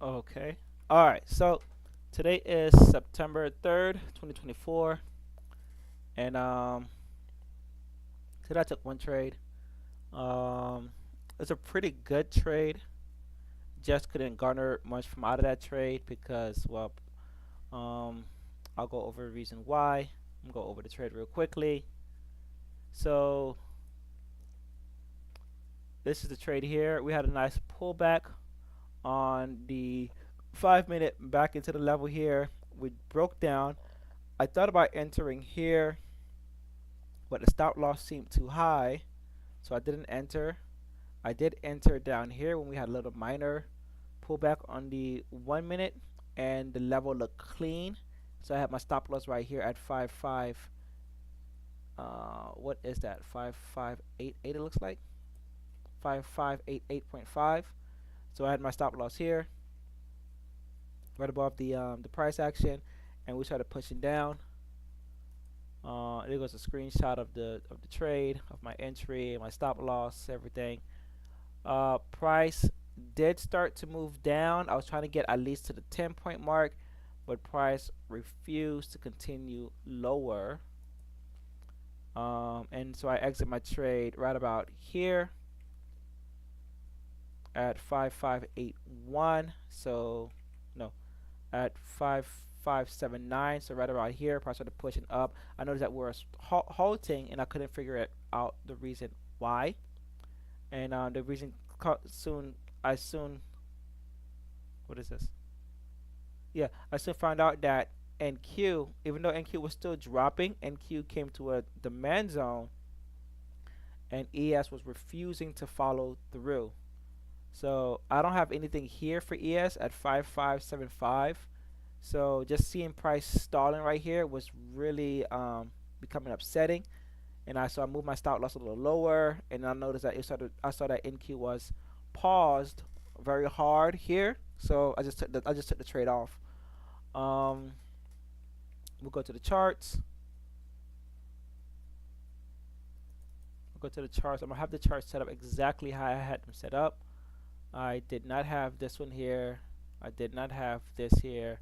Okay. All right. So today is September 3rd, 2024, and today I took one trade. Um, it's a pretty good trade. Just couldn't garner much from out of that trade because, well, um, I'll go over the reason why. I'm gonna go over the trade real quickly. So this is the trade here. We had a nice pullback on the 5 minute back into the level here. We broke down. I thought about entering here, but the stop loss seemed too high, so I didn't enter. I did enter down here when we had a little minor pullback on the 1 minute, and the level looked clean. So I had my stop loss right here at 55. What is that? 5588. It looks like 5588.5. So I had my stop loss here, right above the price action, and we started pushing down. There goes a screenshot of the trade, of my entry, my stop loss, everything. Price did start to move down. I was trying to get at least to the 10 point mark, but price refused to continue lower. And so I exit my trade right about here at 5581. So no, at 5579. So right around here, price started pushing up. I noticed that we're halting, and I couldn't figure it out the reason why. And the reason soon I soon what is this? Yeah, I soon found out that NQ, even though NQ was still dropping, NQ came to a demand zone, and ES was refusing to follow through. So I don't have anything here for ES at 5575. So just seeing price stalling right here was really becoming upsetting. And I moved my stop loss a little lower, and I noticed that I saw that NQ was paused very hard here. So I just took the trade off. Um, we'll go to the charts. We'll go to the charts. I'm gonna have the charts set up exactly how I had them set up. I did not have this one here. I did not have this here,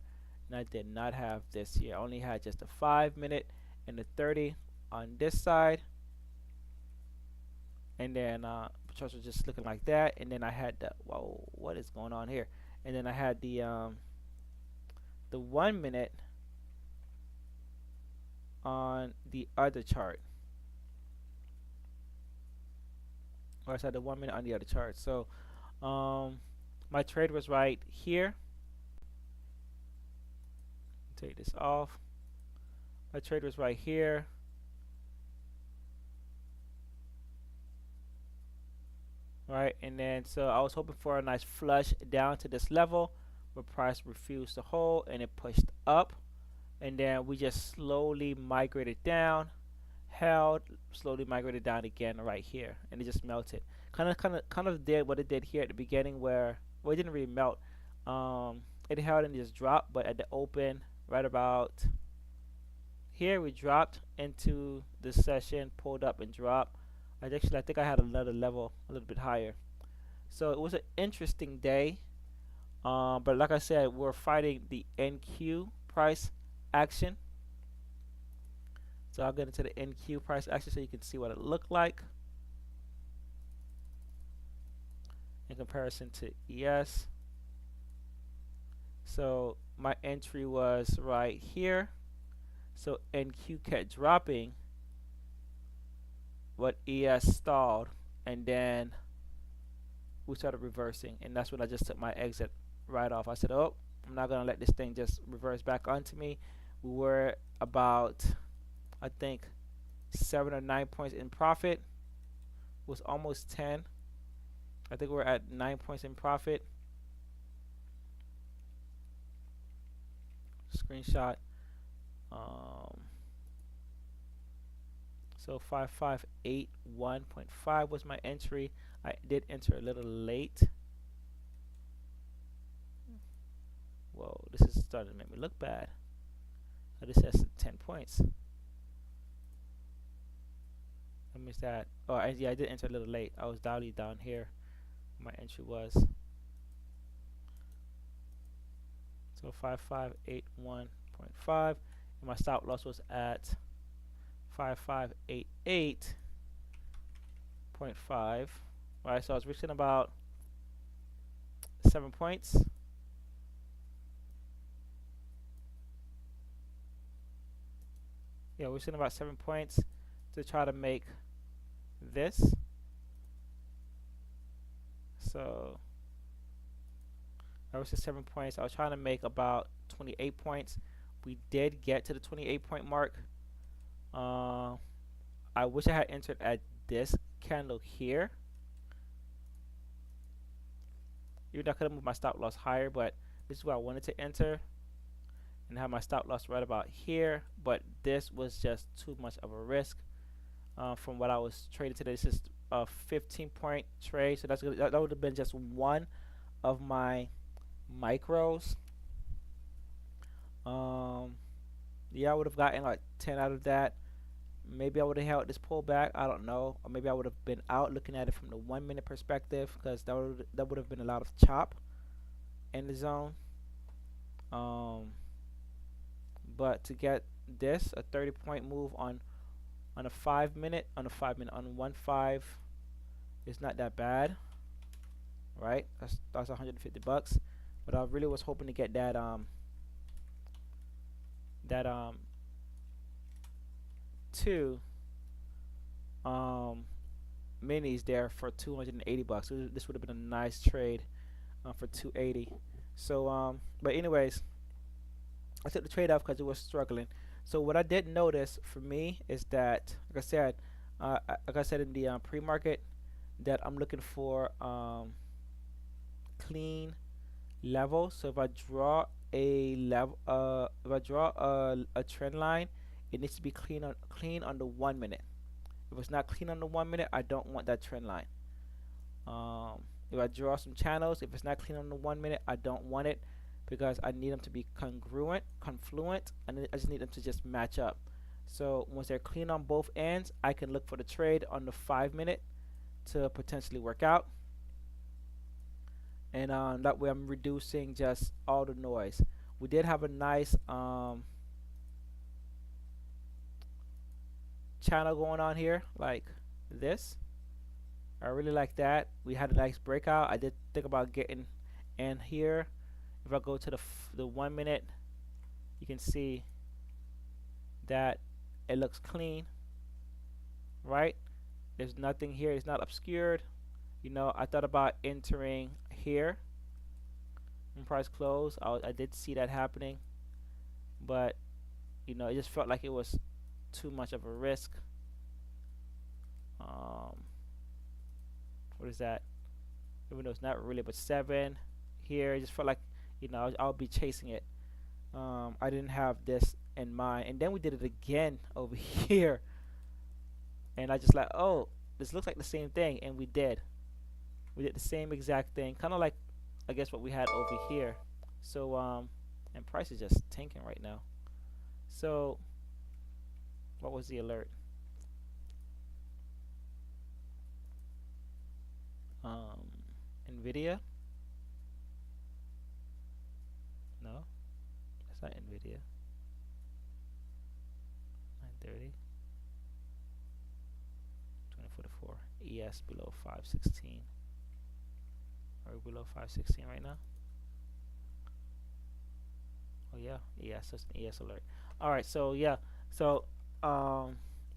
and I did not have this here. I only had just a 5 minute and a 30 on this side, and then charts was just looking like that. And then I had the whoa, what is going on here? And then I had the 1 minute on the other chart. Or I said the 1 minute on the other chart. So my trade was right here. Take this off. My trade was right here. Right, and then so I was hoping for a nice flush down to this level, but price refused to hold and it pushed up, and then we just slowly migrated down, held, slowly migrated down again right here, and it just melted. Kind of did what it did here at the beginning, where well, it didn't really melt. It held and just dropped, but at the open, right about here, we dropped into the session, pulled up and dropped. I think I had another level a little bit higher. So it was an interesting day. But like I said, we're fighting the NQ price action. So I'll get into the NQ price action so you can see what it looked like in comparison to ES. So my entry was right here. So NQ kept dropping, but ES stalled, and then we started reversing, and that's when I just took my exit right off. I said, oh, I'm not gonna let this thing just reverse back onto me. We were about, I think, 7 or 9 points in profit. It was almost 10. I think we're at 9 points in profit. Screenshot. Um, so 5581.5 was my entry. I did enter a little late. Whoa, this is starting to make me look bad. This has 10 points. I missed that. Oh, yeah, I did enter a little late. I was dialing down here. My entry was. So 5581.5, and my stop loss was at 5588.5. Right, so I was reaching about 7 points. Yeah, we're sitting about 7 points to try to make this. So I was at 7 points. I was trying to make about 28 points. We did get to the 28-point mark. I wish I had entered at this candle here. Even though I could have moved my stop loss higher, but this is where I wanted to enter and have my stop loss right about here. But this was just too much of a risk from what I was trading today. This is a 15-point trade, so that would have been just one of my micros. Yeah, I would have gotten like 10 out of that. Maybe I would have held this pullback. I don't know, or maybe I would have been out looking at it from the 1 minute perspective, because that would have been a lot of chop in the zone. But to get this, a 30-point move on a 5 minute, on 1.5, it's not that bad, right? That's 150 bucks. But I really was hoping to get that two minis there for 280 bucks. So this would have been a nice trade for 280. So but anyways, I took the trade off because it was struggling. So what I did notice for me is that, like I said in the pre-market, that I'm looking for clean level. So if I draw a level, if I draw a trend line, it needs to be clean on the 1 minute. If it's not clean on the 1 minute, I don't want that trend line. If I draw some channels, if it's not clean on the 1 minute, I don't want it, because I need them to be confluent, and I just need them to just match up. So once they're clean on both ends, I can look for the trade on the 5 minute to potentially work out. And that way I'm reducing just all the noise. We did have a nice channel going on here, like this. I really like that. We had a nice breakout. I did think about getting in here. If I go to the 1 minute, you can see that it looks clean, right? There's nothing here. It's not obscured. You know, I thought about entering here when price close. I did see that happening, but you know, it just felt like it was too much of a risk. What is that? Even though it's not really, but 7 here, it just felt like, you know, I'll be chasing it. I didn't have this in mind, and then we did it again over here, and I just like, oh, this looks like the same thing, and we did the same exact thing, kind of like I guess what we had over here. So and price is just tanking right now. So what was the alert? Nvidia? No, that's not Nvidia. 930, 2044. ES below 516. Are we below 516 right now? Oh yeah, ES. That's an ES alert. All right, so yeah, so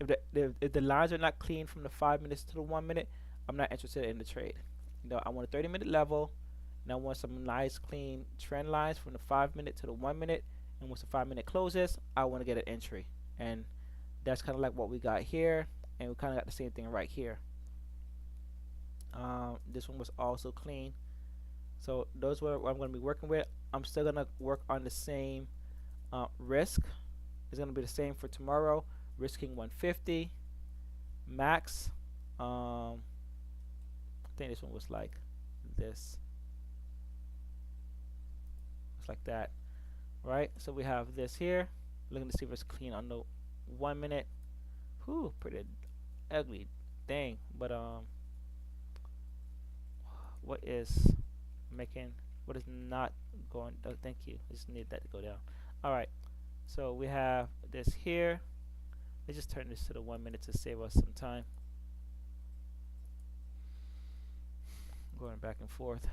if the lines are not clean from the 5 minutes to the 1 minute, I'm not interested in the trade. You know, I want a 30-minute level, and I want some nice clean trend lines from the 5 minute to the 1 minute. And once the 5 minute closes, I want to get an entry, and that's kind of like what we got here, and we kind of got the same thing right here. This one was also clean. So those were what I'm going to be working with. I'm still going to work on the same risk. It's going to be the same for tomorrow. Risking 150 max. I think this one was like this. It's like that, right? So we have this here. Looking to see if it's clean on the 1 minute. Whew, pretty ugly thing. But what is making What is not going? Oh, thank you. I just need that to go down. All right. So we have this here. Let's just turn this to the 1 minute to save us some time. Going back and forth.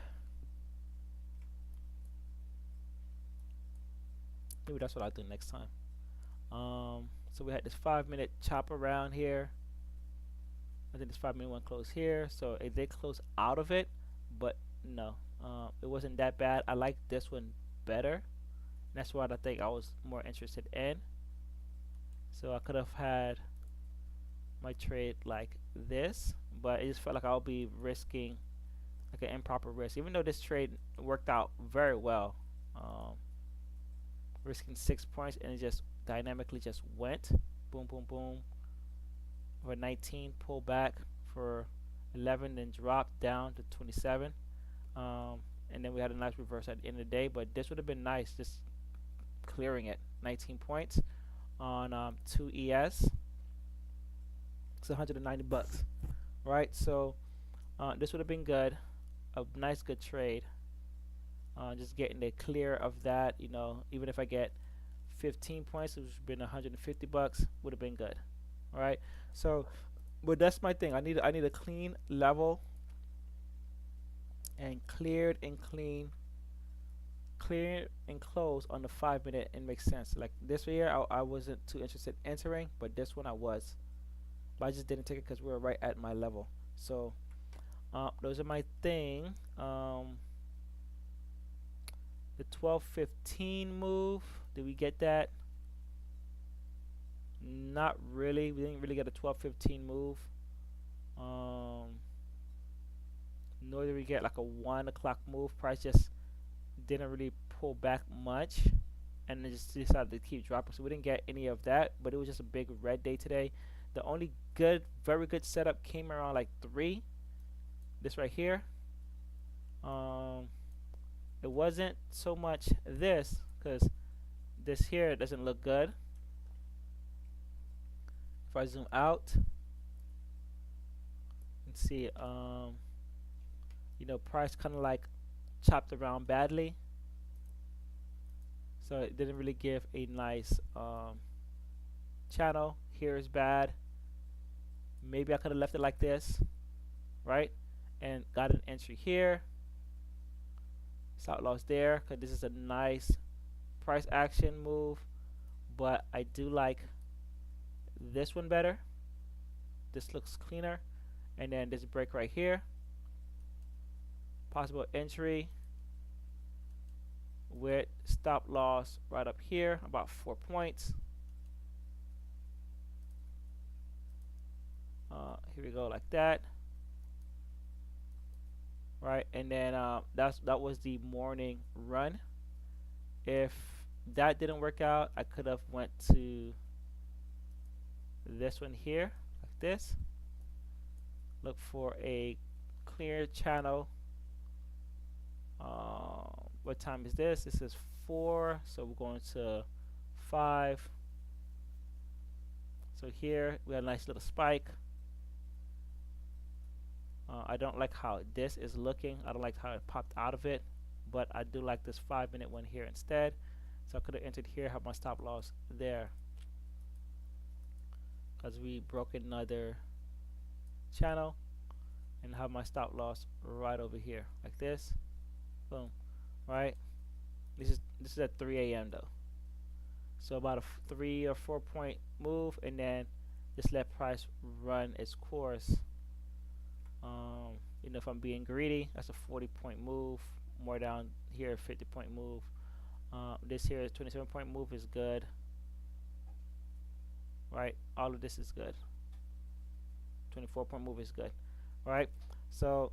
Maybe that's what I'll do next time. So we had this 5 minute chop around here. I think this 5 minute one closed here. So it did close out of it, but no, it wasn't that bad. I like this one better. That's what I think I was more interested in. So I could have had my trade like this, but it just felt like I'll be risking like an improper risk, even though this trade worked out very well. Risking 6 points and it just dynamically just went boom boom boom for 19, pull back for 11, then dropped down to 27, and then we had a nice reverse at the end of the day. But this would have been nice, just clearing it. 19 points on 2 ES. It's 190 bucks, right? So this would have been good, a nice good trade. Just getting the clear of that, you know, even if I get 15 points, which would have been 150 bucks, would have been good. All right. So, but that's my thing. I need a clean level and cleared and clean, clear and close on the 5 minute. It makes sense. Like this here, I wasn't too interested in entering, but this one I was. But I just didn't take it because we were right at my level. So those are my thing. The 12:15 move. Did we get that? Not really. We didn't really get a 12:15 move. Nor did we get like a 1 o'clock move. Price just didn't really pull back much, and it just decided to keep dropping. So we didn't get any of that. But it was just a big red day today. The only good, very good setup came around like 3. This right here. It wasn't so much this, because this here doesn't look good. If I zoom out and see, you know, price kind of like chopped around badly, so it didn't really give a nice channel. Here is bad. Maybe I could have left it like this, right, and got an entry here. Stop loss there, because this is a nice price action move, but I do like this one better. This looks cleaner. And then this break right here, possible entry with stop loss right up here, about 4 points. Here we go, like that. Right, and then that was the morning run. If that didn't work out, I could have went to this one here, like this. Look for a clear channel. What time is this? This is 4, so we're going to 5. So here we have a nice little spike. I don't like how this is looking. I don't like how it popped out of it, but I do like this 5 minute one here instead. So I could have entered here, have my stop loss there, because we broke another channel, and have my stop loss right over here, like this. Boom. Right. This is at 3 a.m. though, so about a 3 or 4 point move, and then just let price run its course. You know, if I'm being greedy, that's a 40 point move. More down here, 50 point move. This here is 27 point move is good. Right, all of this is good. 24 point move is good. Right, so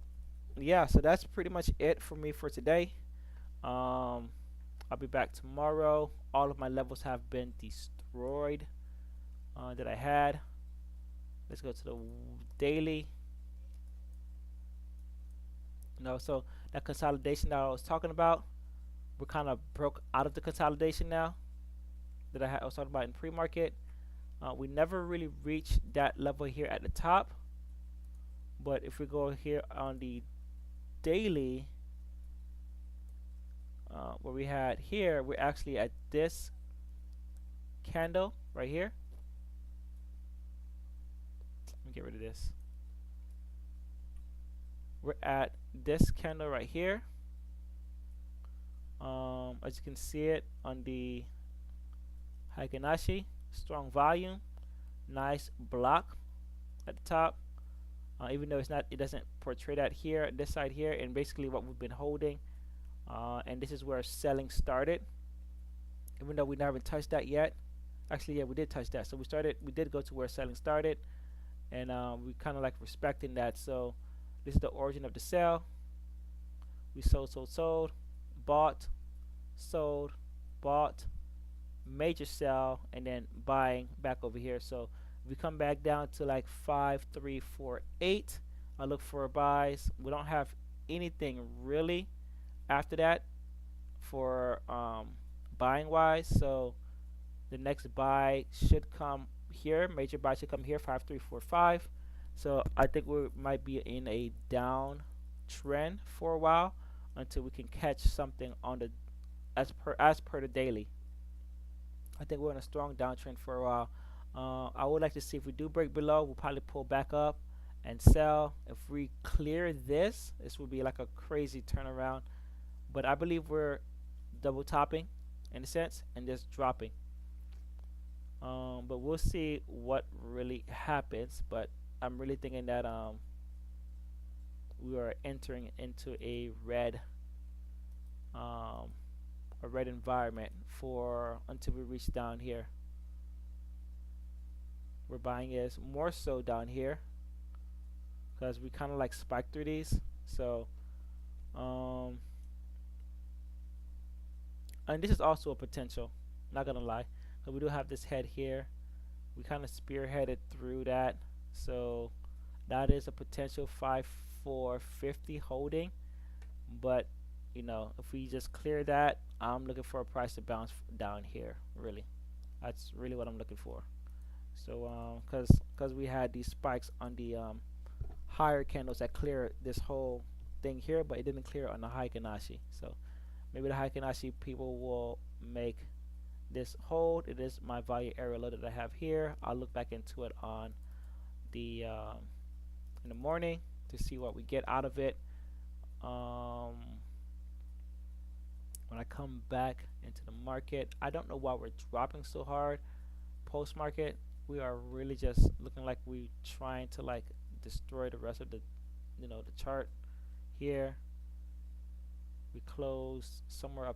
yeah, so that's pretty much it for me for today. I'll be back tomorrow. All of my levels have been destroyed that I had. Let's go to the daily. No, so that consolidation that I was talking about, we're kind of broke out of the consolidation now that I was talking about in pre-market. We never really reached that level here at the top, but if we go here on the daily, where we had here, we're actually at this candle right here. Let me get rid of this. We're at this candle right here. As you can see it on the Heikin Ashi, strong volume, nice block at the top. Even though it doesn't portray that here, this side here, and basically what we've been holding. And this is where selling started. Even though we haven't touched that yet. Actually, yeah, we did touch that. So we did go to where selling started, and we kind of like respecting that. So this is the origin of the sell. We sold, bought, sold, bought, major sell, and then buying back over here. So if we come back down to like 5, 3, 4, 8, I look for buys. We don't have anything really after that for buying wise. So the next buy should come here. Major buy should come here, 5, 3, 4, 5. So I think we might be in a down trend for a while until we can catch something on the as per the daily. I think we're in a strong downtrend for a while. I would like to see if we do break below, we'll probably pull back up and sell. If we clear this would be like a crazy turnaround. But I believe we're double topping in a sense and just dropping. But we'll see what really happens. But I'm really thinking that we are entering into a red environment for until we reach down here. We're buying is more so down here because we kind of like spike through these. So and this is also a potential, not gonna lie, because we do have this head here. We kind of spearheaded through that, so that is a potential 5,450 holding. But you know, if we just clear that, I'm looking for a price to bounce down here. Really, that's really what I'm looking for. So because we had these spikes on the higher candles that clear this whole thing here, but it didn't clear on the Heikin Ashi. So maybe the Heikin Ashi people will make this hold. It is my value area low that I have here. I'll look back into it on the in the morning to see what we get out of it. When I come back into the market, I don't know why we're dropping so hard. Post market, we are really just looking like we trying to like destroy the rest of the the chart here. We closed somewhere up